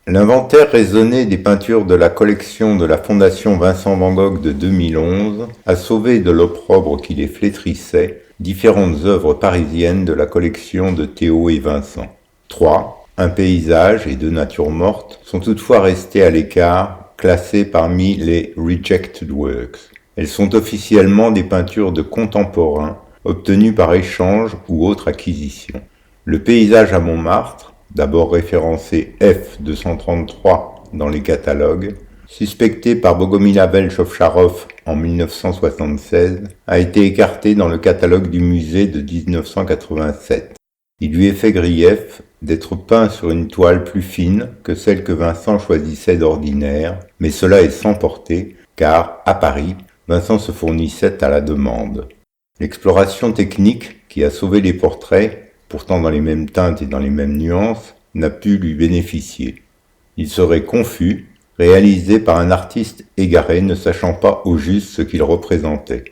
L'inventaire raisonné des peintures de la collection de la Fondation Vincent Van Gogh de 2011 a sauvé de l'opprobre qui les flétrissait différentes œuvres parisiennes de la collection de Théo et Vincent. 3. Un paysage et 2 natures mortes sont toutefois restées à l'écart, classées parmi les Rejected Works. Elles sont officiellement des peintures de contemporains obtenues par échange ou autre acquisition. Le paysage à Montmartre, d'abord référencé F233 dans les catalogues, suspecté par Bogomila Velch-Ovcharov en 1976, a été écarté dans le catalogue du musée de 1987. Il lui est fait grief d'être peint sur une toile plus fine que celle que Vincent choisissait d'ordinaire, mais cela est sans portée, car, à Paris, Vincent se fournissait à la demande. L'exploration technique qui a sauvé les portraits, pourtant dans les mêmes teintes et dans les mêmes nuances, n'a pu lui bénéficier. Il serait confus, réalisé par un artiste égaré ne sachant pas au juste ce qu'il représentait.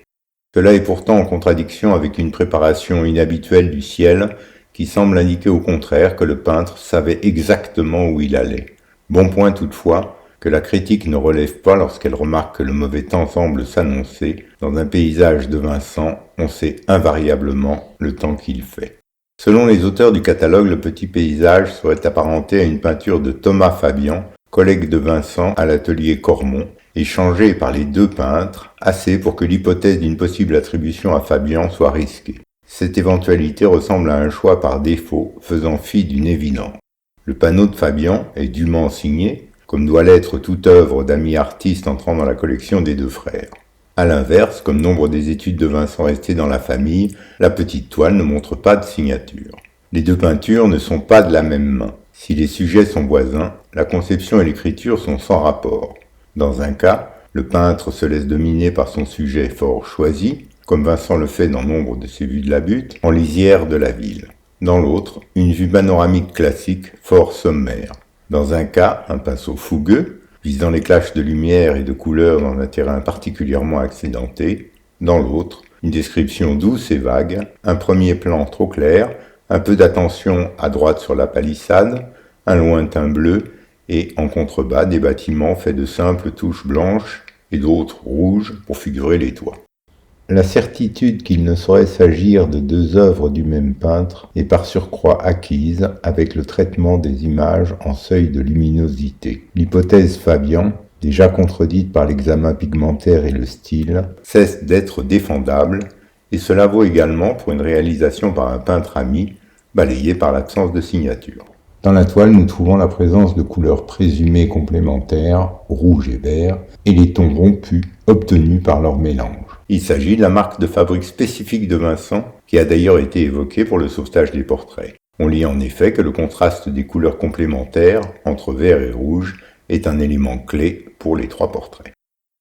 Cela est pourtant en contradiction avec une préparation inhabituelle du ciel qui semble indiquer au contraire que le peintre savait exactement où il allait. Bon point toutefois que la critique ne relève pas lorsqu'elle remarque que le mauvais temps semble s'annoncer. Dans un paysage de Vincent, on sait invariablement le temps qu'il fait. Selon les auteurs du catalogue, le petit paysage serait apparenté à une peinture de Thomas Fabian, collègue de Vincent à l'atelier Cormon, échangée par les deux peintres, assez pour que l'hypothèse d'une possible attribution à Fabian soit risquée. Cette éventualité ressemble à un choix par défaut, faisant fi d'une évidence. Le panneau de Fabian est dûment signé, comme doit l'être toute œuvre d'amis artistes entrant dans la collection des deux frères. A l'inverse, comme nombre des études de Vincent restées dans la famille, la petite toile ne montre pas de signature. Les deux peintures ne sont pas de la même main. Si les sujets sont voisins, la conception et l'écriture sont sans rapport. Dans un cas, le peintre se laisse dominer par son sujet fort choisi, comme Vincent le fait dans nombre de ses vues de la butte, en lisière de la ville. Dans l'autre, une vue panoramique classique, fort sommaire. Dans un cas, un pinceau fougueux, visant les clashs de lumière et de couleurs dans un terrain particulièrement accidenté. Dans l'autre, une description douce et vague, un premier plan trop clair, un peu d'attention à droite sur la palissade, un lointain bleu et, en contrebas, des bâtiments faits de simples touches blanches et d'autres rouges pour figurer les toits. La certitude qu'il ne saurait s'agir de deux œuvres du même peintre est par surcroît acquise avec le traitement des images en seuil de luminosité. L'hypothèse Fabian, déjà contredite par l'examen pigmentaire et le style, cesse d'être défendable, et cela vaut également pour une réalisation par un peintre ami, balayée par l'absence de signature. Dans la toile, nous trouvons la présence de couleurs présumées complémentaires, rouge et vert, et les tons rompus obtenus par leur mélange. Il s'agit de la marque de fabrique spécifique de Vincent, qui a d'ailleurs été évoquée pour le sauvetage des portraits. On lit en effet que le contraste des couleurs complémentaires, entre vert et rouge, est un élément clé pour les trois portraits.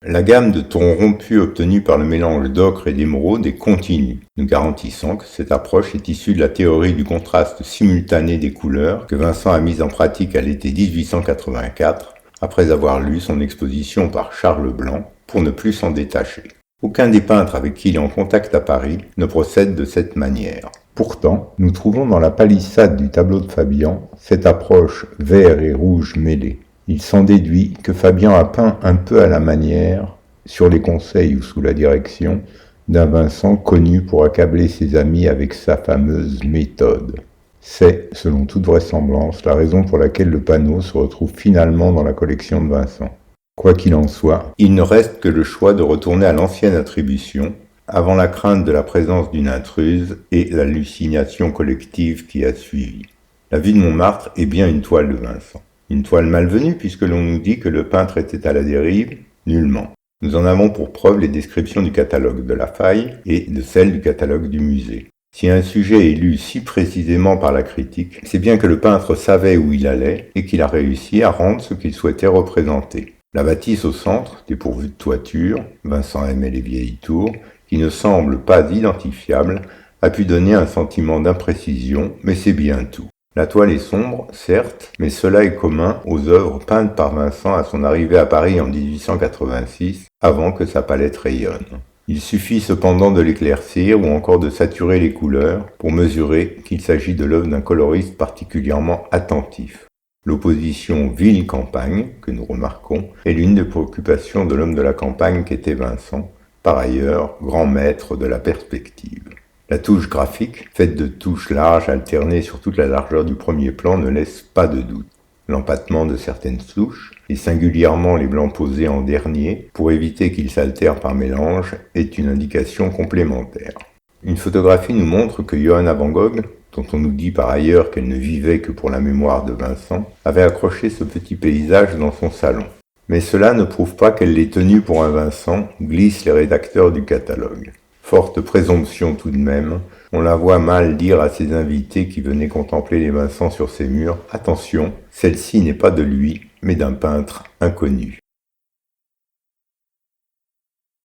La gamme de tons rompus obtenue par le mélange d'ocre et d'émeraude est continue, nous garantissant que cette approche est issue de la théorie du contraste simultané des couleurs que Vincent a mise en pratique à l'été 1884, après avoir lu son exposition par Charles Blanc, pour ne plus s'en détacher. Aucun des peintres avec qui il est en contact à Paris ne procède de cette manière. Pourtant, nous trouvons dans la palissade du tableau de Fabian cette approche vert et rouge mêlée. Il s'en déduit que Fabian a peint un peu à la manière, sur les conseils ou sous la direction, d'un Vincent connu pour accabler ses amis avec sa fameuse méthode. C'est, selon toute vraisemblance, la raison pour laquelle le panneau se retrouve finalement dans la collection de Vincent. Quoi qu'il en soit, il ne reste que le choix de retourner à l'ancienne attribution, avant la crainte de la présence d'une intruse et l'hallucination collective qui a suivi. La vue de Montmartre est bien une toile de Vincent. Une toile malvenue puisque l'on nous dit que le peintre était à la dérive? Nullement. Nous en avons pour preuve les descriptions du catalogue de la Faille et de celles du catalogue du musée. Si un sujet est lu si précisément par la critique, c'est bien que le peintre savait où il allait et qu'il a réussi à rendre ce qu'il souhaitait représenter. La bâtisse au centre, dépourvue de toiture, Vincent aimait les vieilles tours, qui ne semblent pas identifiables, a pu donner un sentiment d'imprécision, mais c'est bien tout. La toile est sombre, certes, mais cela est commun aux œuvres peintes par Vincent à son arrivée à Paris en 1886, avant que sa palette rayonne. Il suffit cependant de l'éclaircir ou encore de saturer les couleurs pour mesurer qu'il s'agit de l'œuvre d'un coloriste particulièrement attentif. L'opposition ville-campagne, que nous remarquons, est l'une des préoccupations de l'homme de la campagne qu'était Vincent, par ailleurs grand maître de la perspective. La touche graphique, faite de touches larges alternées sur toute la largeur du premier plan, ne laisse pas de doute. L'empattement de certaines touches, et singulièrement les blancs posés en dernier, pour éviter qu'ils s'altèrent par mélange, est une indication complémentaire. Une photographie nous montre que Johanna van Gogh, dont on nous dit par ailleurs qu'elle ne vivait que pour la mémoire de Vincent, avait accroché ce petit paysage dans son salon. Mais cela ne prouve pas qu'elle l'ait tenu pour un Vincent, glissent les rédacteurs du catalogue. Forte présomption tout de même, on la voit mal dire à ses invités qui venaient contempler les Vincent sur ses murs « Attention, celle-ci n'est pas de lui, mais d'un peintre inconnu ».